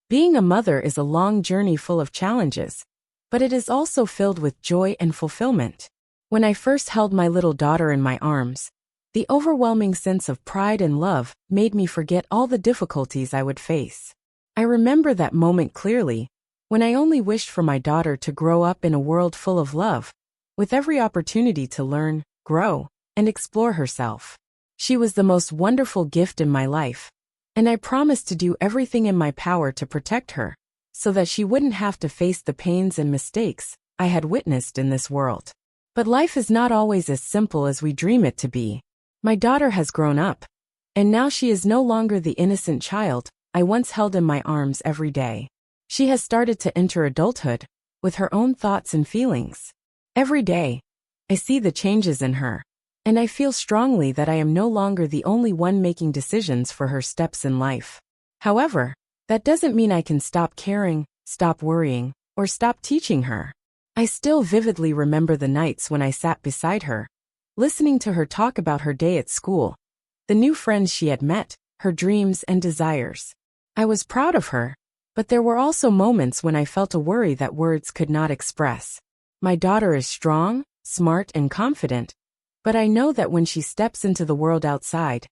Being a mother is a long journey full of challenges, but it is also filled with joy and fulfillment. When I first held my little daughter in my arms, the overwhelming sense of pride and love made me forget all the difficulties I would face. I remember that moment clearly, when I only wished for my daughter to grow up in a world full of love, with every opportunity to learn, grow, and explore herself. She was the most wonderful gift in my life, and I promised to do everything in my power to protect her, so that she wouldn't have to face the pains and mistakes I had witnessed in this world. But life is not always as simple as we dream it to be. My daughter has grown up, and now she is no longer the innocent child I once held in my arms every day. She has started to enter adulthood, with her own thoughts and feelings. Every day, I see the changes in her, and I feel strongly that I am no longer the only one making decisions for her steps in life. However, that doesn't mean I can stop caring, stop worrying, or stop teaching her. I still vividly remember the nights when I sat beside her, listening to her talk about her day at school, the new friends she had met, her dreams and desires. I was proud of her, but there were also moments when I felt a worry that words could not express. My daughter is strong, smart, and confident, but I know that when she steps into the world outside,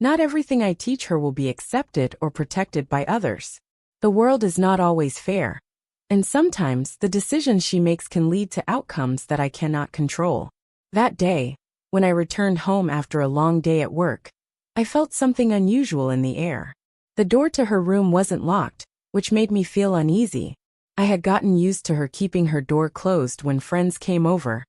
not everything I teach her will be accepted or protected by others. The world is not always fair, and sometimes the decisions she makes can lead to outcomes that I cannot control. That day, when I returned home after a long day at work, I felt something unusual in the air. The door to her room wasn't locked, which made me feel uneasy. I had gotten used to her keeping her door closed when friends came over.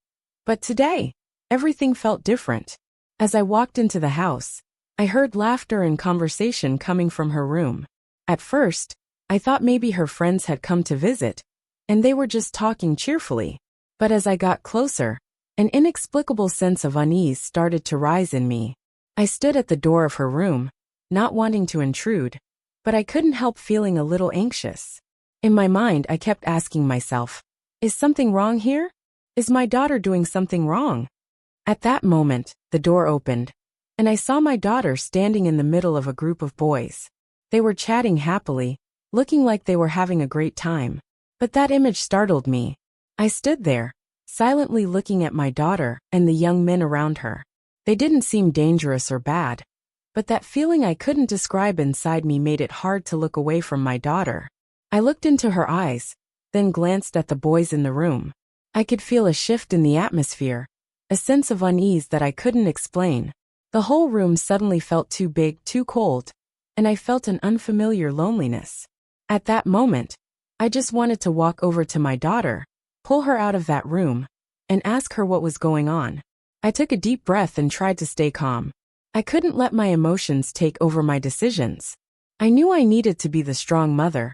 But today, everything felt different. As I walked into the house, I heard laughter and conversation coming from her room. At first, I thought maybe her friends had come to visit, and they were just talking cheerfully. But as I got closer, an inexplicable sense of unease started to rise in me. I stood at the door of her room, not wanting to intrude, but I couldn't help feeling a little anxious. In my mind, I kept asking myself, is something wrong here? Is my daughter doing something wrong? At that moment, the door opened, and I saw my daughter standing in the middle of a group of boys. They were chatting happily, looking like they were having a great time. But that image startled me. I stood there, silently looking at my daughter and the young men around her. They didn't seem dangerous or bad, but that feeling I couldn't describe inside me made it hard to look away from my daughter. I looked into her eyes, then glanced at the boys in the room. I could feel a shift in the atmosphere, a sense of unease that I couldn't explain. The whole room suddenly felt too big, too cold, and I felt an unfamiliar loneliness. At that moment, I just wanted to walk over to my daughter, pull her out of that room, and ask her what was going on. I took a deep breath and tried to stay calm. I couldn't let my emotions take over my decisions. I knew I needed to be the strong mother,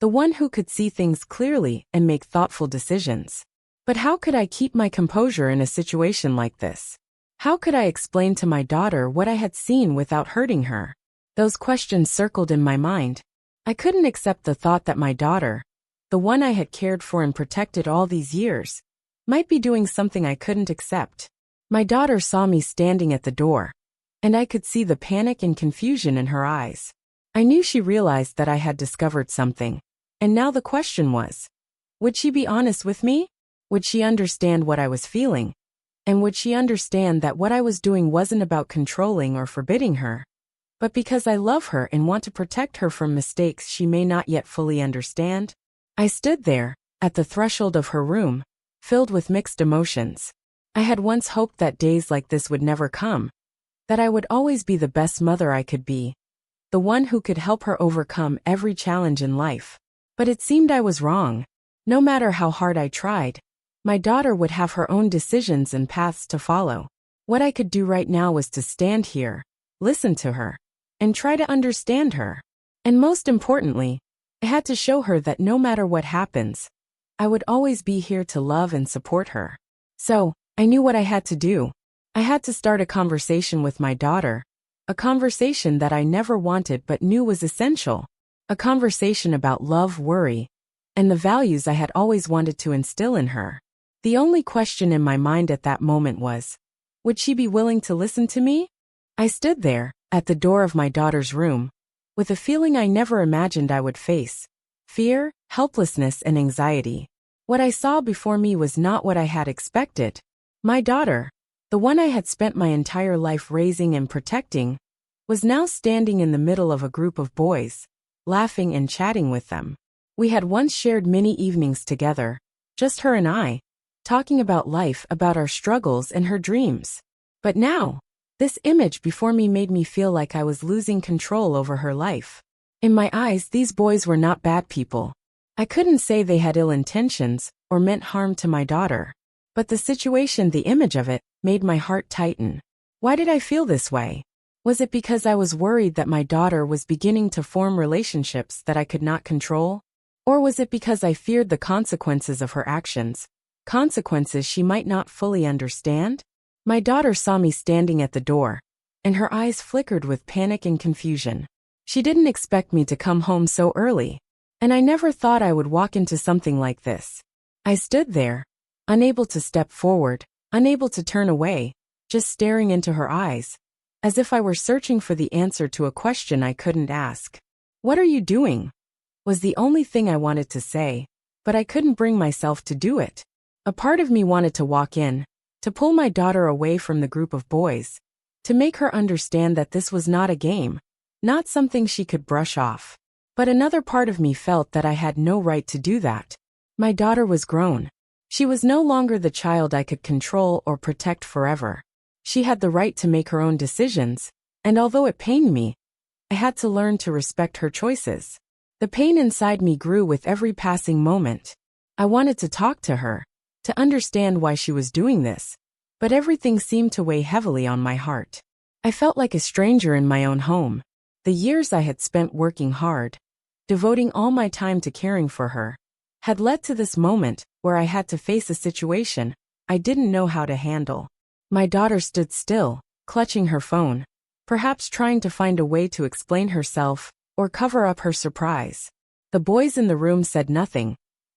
the one who could see things clearly and make thoughtful decisions. But how could I keep my composure in a situation like this? How could I explain to my daughter what I had seen without hurting her? Those questions circled in my mind. I couldn't accept the thought that my daughter, the one I had cared for and protected all these years, might be doing something I couldn't accept. My daughter saw me standing at the door, and I could see the panic and confusion in her eyes. I knew she realized that I had discovered something, and now the question was, would she be honest with me? Would she understand what I was feeling? And would she understand that what I was doing wasn't about controlling or forbidding her, but because I love her and want to protect her from mistakes she may not yet fully understand? I stood there, at the threshold of her room, filled with mixed emotions. I had once hoped that days like this would never come, that I would always be the best mother I could be, the one who could help her overcome every challenge in life. But it seemed I was wrong. No matter how hard I tried, my daughter would have her own decisions and paths to follow. What I could do right now was to stand here, listen to her, and try to understand her. And most importantly, I had to show her that no matter what happens, I would always be here to love and support her. So, I knew what I had to do. I had to start a conversation with my daughter, a conversation that I never wanted but knew was essential, a conversation about love, worry, and the values I had always wanted to instill in her. The only question in my mind at that moment was, would she be willing to listen to me? I stood there, at the door of my daughter's room, with a feeling I never imagined I would face, fear, helplessness, and anxiety. What I saw before me was not what I had expected. My daughter, the one I had spent my entire life raising and protecting, was now standing in the middle of a group of boys, laughing and chatting with them. We had once shared many evenings together, just her and I, talking about life, about our struggles and her dreams. But now, this image before me made me feel like I was losing control over her life. In my eyes, these boys were not bad people. I couldn't say they had ill intentions or meant harm to my daughter. But the situation, the image of it, made my heart tighten. Why did I feel this way? Was it because I was worried that my daughter was beginning to form relationships that I could not control? Or was it because I feared the consequences of her actions, consequences she might not fully understand? My daughter saw me standing at the door, and her eyes flickered with panic and confusion. She didn't expect me to come home so early, and I never thought I would walk into something like this. I stood there, unable to step forward, unable to turn away, just staring into her eyes, as if I were searching for the answer to a question I couldn't ask. "What are you doing?" was the only thing I wanted to say, but I couldn't bring myself to do it. A part of me wanted to walk in, to pull my daughter away from the group of boys, to make her understand that this was not a game, not something she could brush off. But another part of me felt that I had no right to do that. My daughter was grown. She was no longer the child I could control or protect forever. She had the right to make her own decisions, and although it pained me, I had to learn to respect her choices. The pain inside me grew with every passing moment. I wanted to talk to her, to understand why she was doing this, but everything seemed to weigh heavily on my heart. I felt like a stranger in my own home. The years I had spent working hard, devoting all my time to caring for her, had led to this moment where I had to face a situation I didn't know how to handle. My daughter stood still, clutching her phone, perhaps trying to find a way to explain herself or cover up her surprise. The boys in the room said nothing,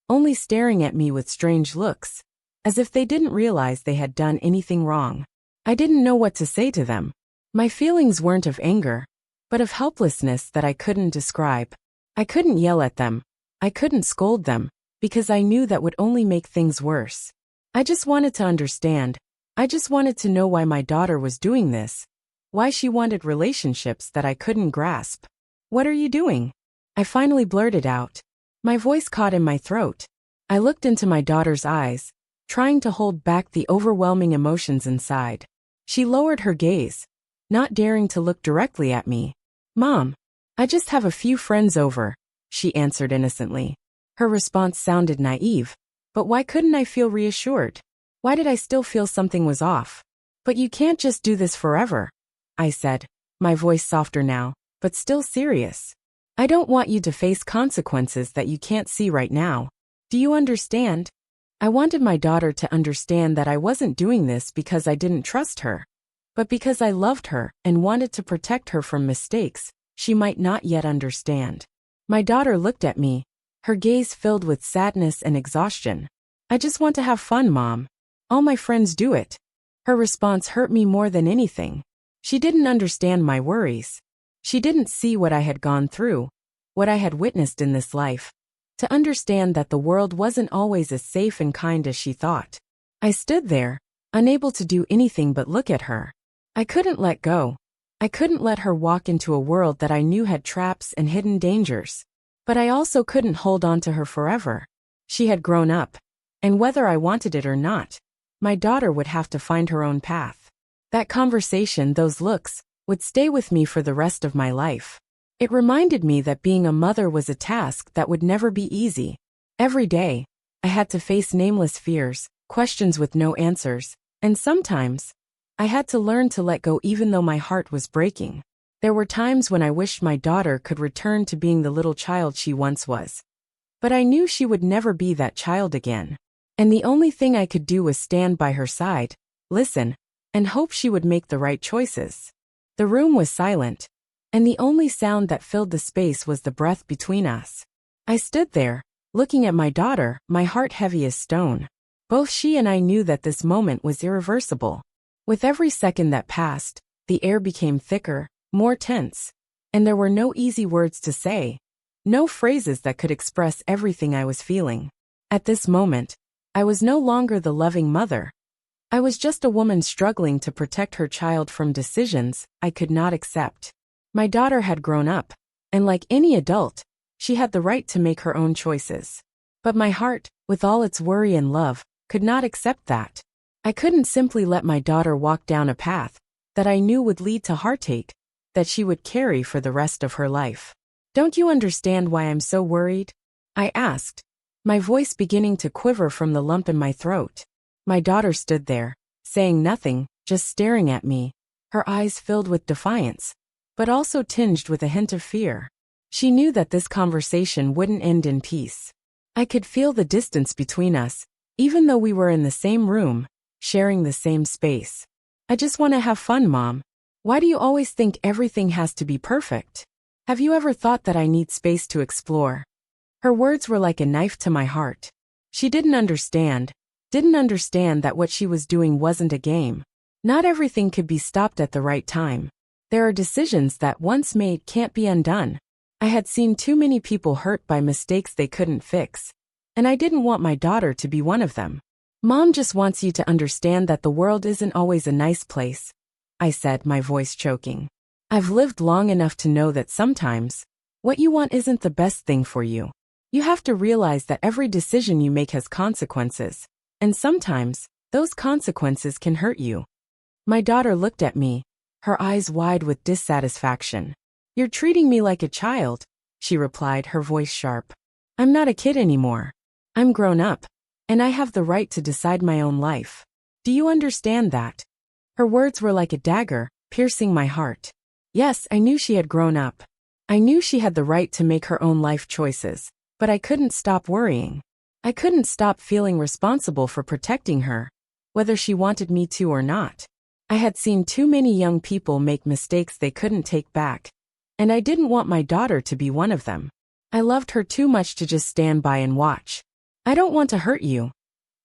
only staring at me with strange looks, as if they didn't realize they had done anything wrong. I didn't know what to say to them. My feelings weren't of anger, but of helplessness that I couldn't describe. I couldn't yell at them. I couldn't scold them, because I knew that would only make things worse. I just wanted to understand. I just wanted to know why my daughter was doing this, why she wanted relationships that I couldn't grasp. "What are you doing?" I finally blurted out. My voice caught in my throat. I looked into my daughter's eyes, trying to hold back the overwhelming emotions inside. She lowered her gaze, not daring to look directly at me. "Mom, I just have a few friends over," she answered innocently. Her response sounded naive, but why couldn't I feel reassured? Why did I still feel something was off? "But you can't just do this forever," I said, my voice softer now, but still serious. "I don't want you to face consequences that you can't see right now. Do you understand?" I wanted my daughter to understand that I wasn't doing this because I didn't trust her, but because I loved her and wanted to protect her from mistakes she might not yet understand. My daughter looked at me, her gaze filled with sadness and exhaustion. "I just want to have fun, Mom. All my friends do it." Her response hurt me more than anything. She didn't understand my worries. She didn't see what I had gone through, what I had witnessed in this life, to understand that the world wasn't always as safe and kind as she thought. I stood there, unable to do anything but look at her. I couldn't let go. I couldn't let her walk into a world that I knew had traps and hidden dangers. But I also couldn't hold on to her forever. She had grown up, and whether I wanted it or not, my daughter would have to find her own path. That conversation, those looks, would stay with me for the rest of my life. It reminded me that being a mother was a task that would never be easy. Every day, I had to face nameless fears, questions with no answers, and sometimes, I had to learn to let go even though my heart was breaking. There were times when I wished my daughter could return to being the little child she once was. But I knew she would never be that child again. And the only thing I could do was stand by her side, listen, and hope she would make the right choices. The room was silent, and the only sound that filled the space was the breath between us. I stood there, looking at my daughter, my heart heavy as stone. Both she and I knew that this moment was irreversible. With every second that passed, the air became thicker, more tense, and there were no easy words to say, No phrases that could express everything I was feeling. At this moment, I was no longer the loving mother. I was just a woman struggling to protect her child from decisions I could not accept. My daughter had grown up, and like any adult, she had the right to make her own choices. But my heart, with all its worry and love, could not accept that. I couldn't simply let my daughter walk down a path that I knew would lead to heartache, that she would carry for the rest of her life. Don't you understand why I'm so worried? I asked, my voice beginning to quiver from the lump in my throat. My daughter stood there, saying nothing, just staring at me, her eyes filled with defiance, but also tinged with a hint of fear. She knew that this conversation wouldn't end in peace. I could feel the distance between us, even though we were in the same room, sharing the same space. I just want to have fun, Mom. Why do you always think everything has to be perfect? Have you ever thought that I need space to explore? Her words were like a knife to my heart. She didn't understand that what she was doing wasn't a game. Not everything could be stopped at the right time. There are decisions that once made can't be undone. I had seen too many people hurt by mistakes they couldn't fix, and I didn't want my daughter to be one of them. Mom just wants you to understand that the world isn't always a nice place, I said, my voice choking. I've lived long enough to know that sometimes, what you want isn't the best thing for you. You have to realize that every decision you make has consequences, and sometimes, those consequences can hurt you. My daughter looked at me, her eyes wide with dissatisfaction. You're treating me like a child, she replied, her voice sharp. I'm not a kid anymore. I'm grown up, and I have the right to decide my own life. Do you understand that? Her words were like a dagger, piercing my heart. Yes, I knew she had grown up. I knew she had the right to make her own life choices, but I couldn't stop worrying. I couldn't stop feeling responsible for protecting her, whether she wanted me to or not. I had seen too many young people make mistakes they couldn't take back, and I didn't want my daughter to be one of them. I loved her too much to just stand by and watch. I don't want to hurt you,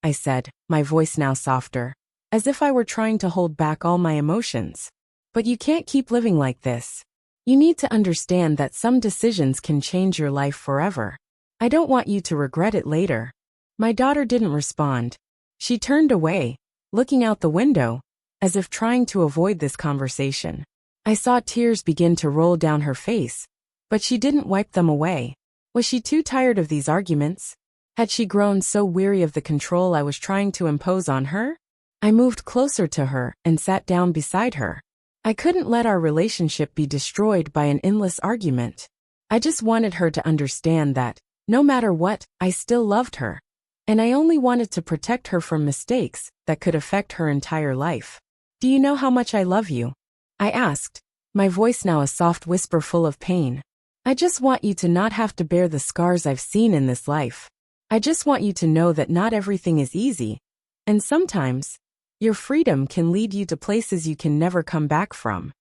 I said, my voice now softer, as if I were trying to hold back all my emotions. But you can't keep living like this. You need to understand that some decisions can change your life forever. I don't want you to regret it later. My daughter didn't respond. She turned away, looking out the window, as if trying to avoid this conversation. I saw tears begin to roll down her face, but she didn't wipe them away. Was she too tired of these arguments? Had she grown so weary of the control I was trying to impose on her? I moved closer to her and sat down beside her. I couldn't let our relationship be destroyed by an endless argument. I just wanted her to understand that, no matter what, I still loved her. And I only wanted to protect her from mistakes that could affect her entire life. Do you know how much I love you? I asked, my voice now a soft whisper full of pain. I just want you to not have to bear the scars I've seen in this life. I just want you to know that not everything is easy, and sometimes, your freedom can lead you to places you can never come back from.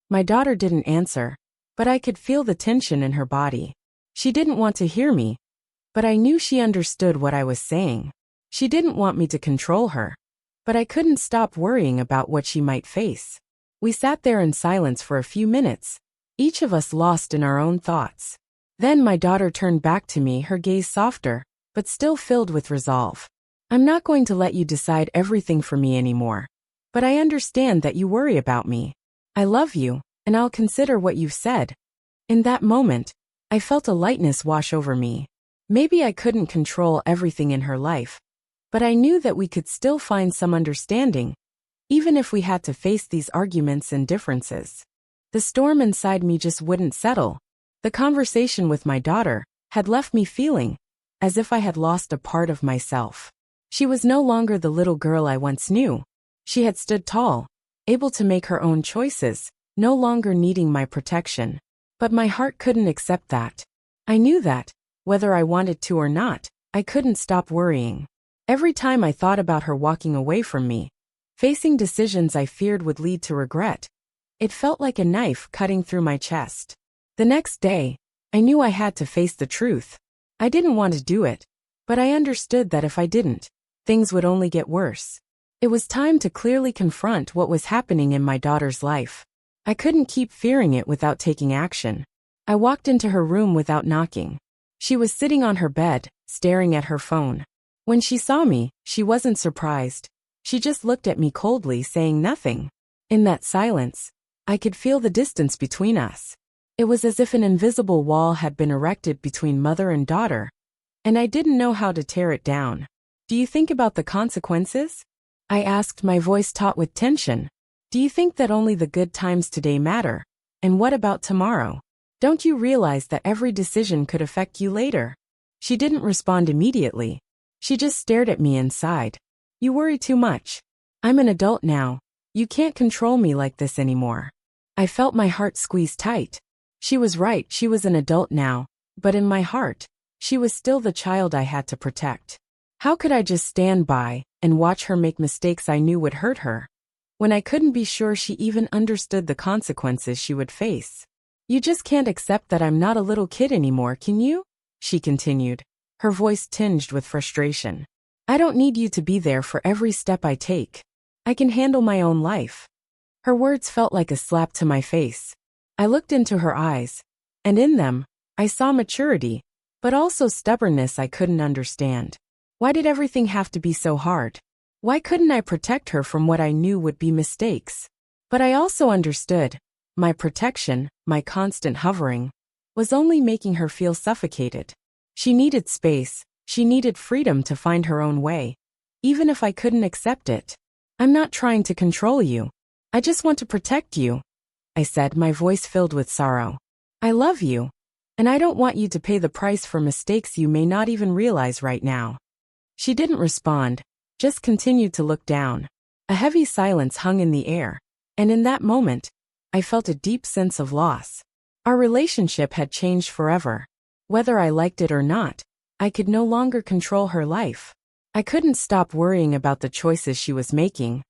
My daughter didn't answer, but I could feel the tension in her body. She didn't want to hear me, but I knew she understood what I was saying. She didn't want me to control her, but I couldn't stop worrying about what she might face. We sat there in silence for a few minutes, each of us lost in our own thoughts. Then my daughter turned back to me, her gaze softer, but still filled with resolve. I'm not going to let you decide everything for me anymore. But I understand that you worry about me. I love you, and I'll consider what you've said. In that moment, I felt a lightness wash over me. Maybe I couldn't control everything in her life, but I knew that we could still find some understanding, even if we had to face these arguments and differences. The storm inside me just wouldn't settle. The conversation with my daughter had left me feeling as if I had lost a part of myself. She was no longer the little girl I once knew. She had stood tall, able to make her own choices, no longer needing my protection. But my heart couldn't accept that. I knew that, whether I wanted to or not, I couldn't stop worrying. Every time I thought about her walking away from me, facing decisions I feared would lead to regret, it felt like a knife cutting through my chest. The next day, I knew I had to face the truth. I didn't want to do it, but I understood that if I didn't, things would only get worse. It was time to clearly confront what was happening in my daughter's life. I couldn't keep fearing it without taking action. I walked into her room without knocking. She was sitting on her bed, staring at her phone. When she saw me, she wasn't surprised. She just looked at me coldly, saying nothing. In that silence, I could feel the distance between us. It was as if an invisible wall had been erected between mother and daughter, and I didn't know how to tear it down. Do you think about the consequences? I asked, my voice taut with tension. Do you think that only the good times today matter? And what about tomorrow? Don't you realize that every decision could affect you later? She didn't respond immediately. She just stared at me and sighed. You worry too much. I'm an adult now. You can't control me like this anymore. I felt my heart squeeze tight. She was right, she was an adult now, but in my heart, she was still the child I had to protect. How could I just stand by and watch her make mistakes I knew would hurt her, when I couldn't be sure she even understood the consequences she would face? You just can't accept that I'm not a little kid anymore, can you? She continued, her voice tinged with frustration. I don't need you to be there for every step I take. I can handle my own life. Her words felt like a slap to my face. I looked into her eyes, and in them, I saw maturity, but also stubbornness I couldn't understand. Why did everything have to be so hard? Why couldn't I protect her from what I knew would be mistakes? But I also understood. My protection, my constant hovering, was only making her feel suffocated. She needed space, she needed freedom to find her own way, even if I couldn't accept it. I'm not trying to control you. I just want to protect you, I said, my voice filled with sorrow. I love you, and I don't want you to pay the price for mistakes you may not even realize right now. She didn't respond, just continued to look down. A heavy silence hung in the air, and in that moment, I felt a deep sense of loss. Our relationship had changed forever. Whether I liked it or not, I could no longer control her life. I couldn't stop worrying about the choices she was making,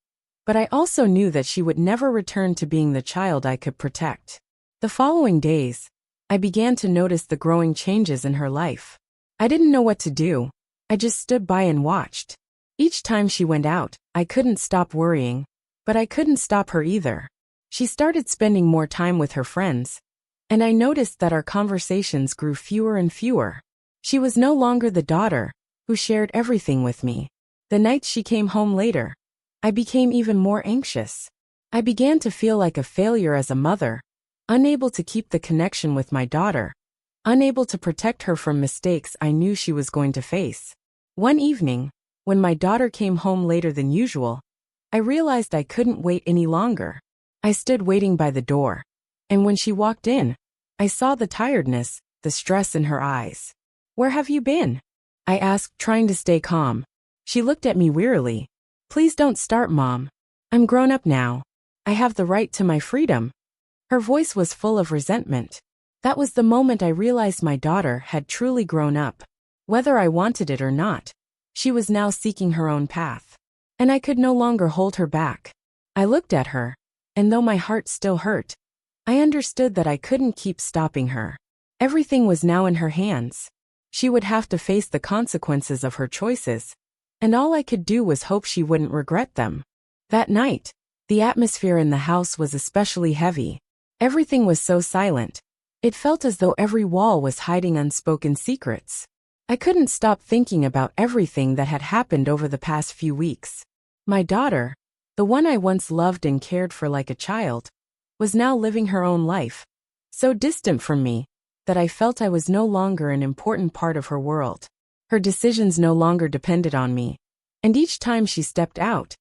but I also knew that she would never return to being the child I could protect. The following days, I began to notice the growing changes in her life. I didn't know what to do. I just stood by and watched. Each time she went out, I couldn't stop worrying, but I couldn't stop her either. She started spending more time with her friends, and I noticed that our conversations grew fewer and fewer. She was no longer the daughter who shared everything with me. The nights she came home later, I became even more anxious. I began to feel like a failure as a mother, unable to keep the connection with my daughter, unable to protect her from mistakes I knew she was going to face. One evening, when my daughter came home later than usual, I realized I couldn't wait any longer. I stood waiting by the door, and when she walked in, I saw the tiredness, the stress in her eyes. Where have you been? I asked, trying to stay calm. She looked at me wearily. Please don't start, Mom. I'm grown up now. I have the right to my freedom. Her voice was full of resentment. That was the moment I realized my daughter had truly grown up. Whether I wanted it or not, she was now seeking her own path, and I could no longer hold her back. I looked at her, and though my heart still hurt, I understood that I couldn't keep stopping her. Everything was now in her hands. She would have to face the consequences of her choices, and all I could do was hope she wouldn't regret them. That night, the atmosphere in the house was especially heavy. Everything was so silent. It felt as though every wall was hiding unspoken secrets. I couldn't stop thinking about everything that had happened over the past few weeks. My daughter, the one I once loved and cared for like a child, was now living her own life, so distant from me that I felt I was no longer an important part of her world. Her decisions no longer depended on me, and each time she stepped out,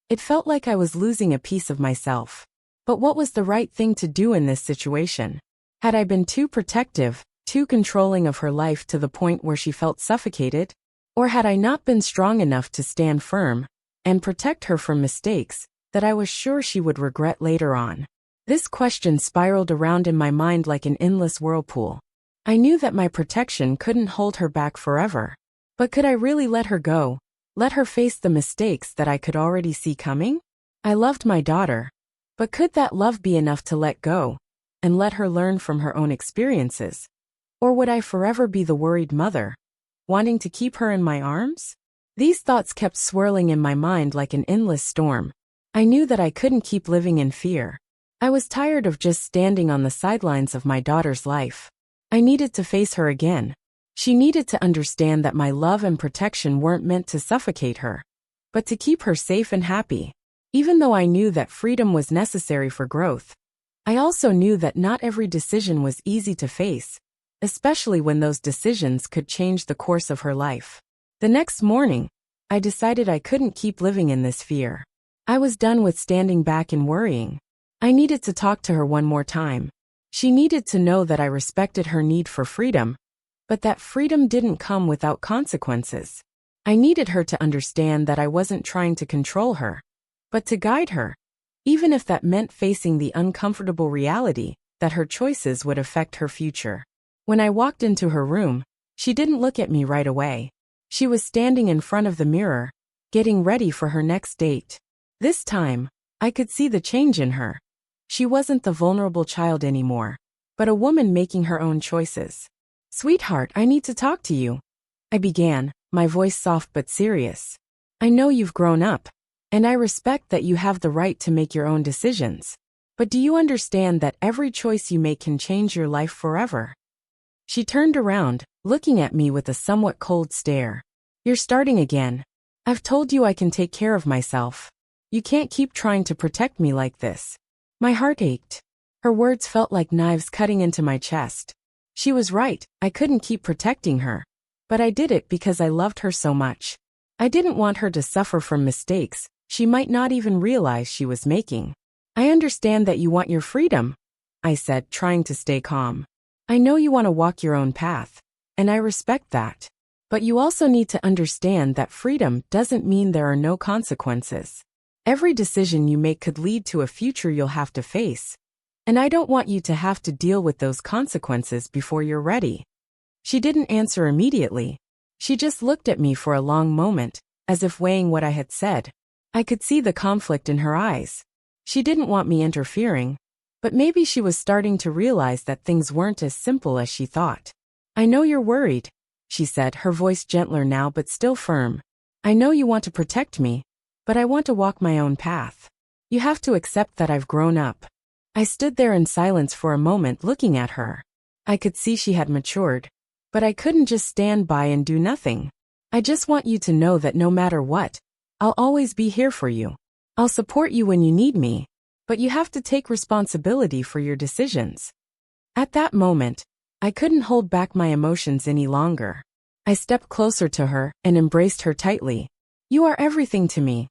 it felt like I was losing a piece of myself. But what was the right thing to do in this situation? Had I been too protective, too controlling of her life to the point where she felt suffocated? Or had I not been strong enough to stand firm and protect her from mistakes that I was sure she would regret later on? This question spiraled around in my mind like an endless whirlpool. I knew that my protection couldn't hold her back forever. But could I really let her go? Let her face the mistakes that I could already see coming? I loved my daughter, but could that love be enough to let go and let her learn from her own experiences? Or would I forever be the worried mother, wanting to keep her in my arms? These thoughts kept swirling in my mind like an endless storm. I knew that I couldn't keep living in fear. I was tired of just standing on the sidelines of my daughter's life. I needed to face her again. She needed to understand that my love and protection weren't meant to suffocate her, but to keep her safe and happy. Even though I knew that freedom was necessary for growth, I also knew that not every decision was easy to face, especially when those decisions could change the course of her life. The next morning, I decided I couldn't keep living in this fear. I was done with standing back and worrying. I needed to talk to her one more time. She needed to know that I respected her need for freedom, but that freedom didn't come without consequences. I needed her to understand that I wasn't trying to control her, but to guide her, even if that meant facing the uncomfortable reality that her choices would affect her future. When I walked into her room, she didn't look at me right away. She was standing in front of the mirror, getting ready for her next date. This time, I could see the change in her. She wasn't the vulnerable child anymore, but a woman making her own choices. "Sweetheart, I need to talk to you," I began, my voice soft but serious. "I know you've grown up, and I respect that you have the right to make your own decisions. But do you understand that every choice you make can change your life forever?" She turned around, looking at me with a somewhat cold stare. "You're starting again. I've told you I can take care of myself. You can't keep trying to protect me like this." My heart ached. Her words felt like knives cutting into my chest. She was right, I couldn't keep protecting her. But I did it because I loved her so much. I didn't want her to suffer from mistakes she might not even realize she was making. "I understand that you want your freedom," I said, trying to stay calm. "I know you want to walk your own path, and I respect that. But you also need to understand that freedom doesn't mean there are no consequences. Every decision you make could lead to a future you'll have to face. And I don't want you to have to deal with those consequences before you're ready." She didn't answer immediately. She just looked at me for a long moment, as if weighing what I had said. I could see the conflict in her eyes. She didn't want me interfering, but maybe she was starting to realize that things weren't as simple as she thought. "I know you're worried," she said, her voice gentler now but still firm. "I know you want to protect me, but I want to walk my own path. You have to accept that I've grown up." I stood there in silence for a moment looking at her. I could see she had matured, but I couldn't just stand by and do nothing. "I just want you to know that no matter what, I'll always be here for you. I'll support you when you need me, but you have to take responsibility for your decisions." At that moment, I couldn't hold back my emotions any longer. I stepped closer to her and embraced her tightly. "You are everything to me,"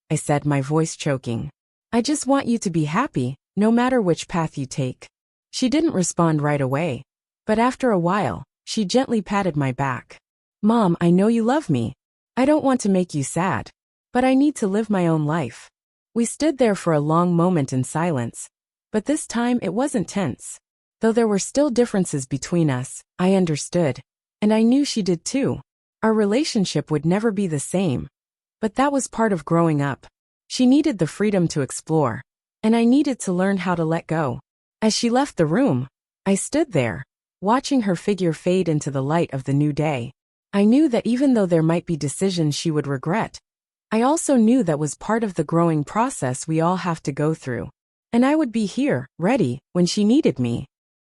I said, my voice choking. "I just want you to be happy, no matter which path you take." She didn't respond right away, but after a while, she gently patted my back. "Mom, I know you love me. I don't want to make you sad, but I need to live my own life." We stood there for a long moment in silence, but this time it wasn't tense. Though there were still differences between us, I understood, and I knew she did too. Our relationship would never be the same, but that was part of growing up. She needed the freedom to explore, and I needed to learn how to let go. As she left the room, I stood there, watching her figure fade into the light of the new day. I knew that even though there might be decisions she would regret, I also knew that was part of the growing process we all have to go through. And I would be here, ready, when she needed me.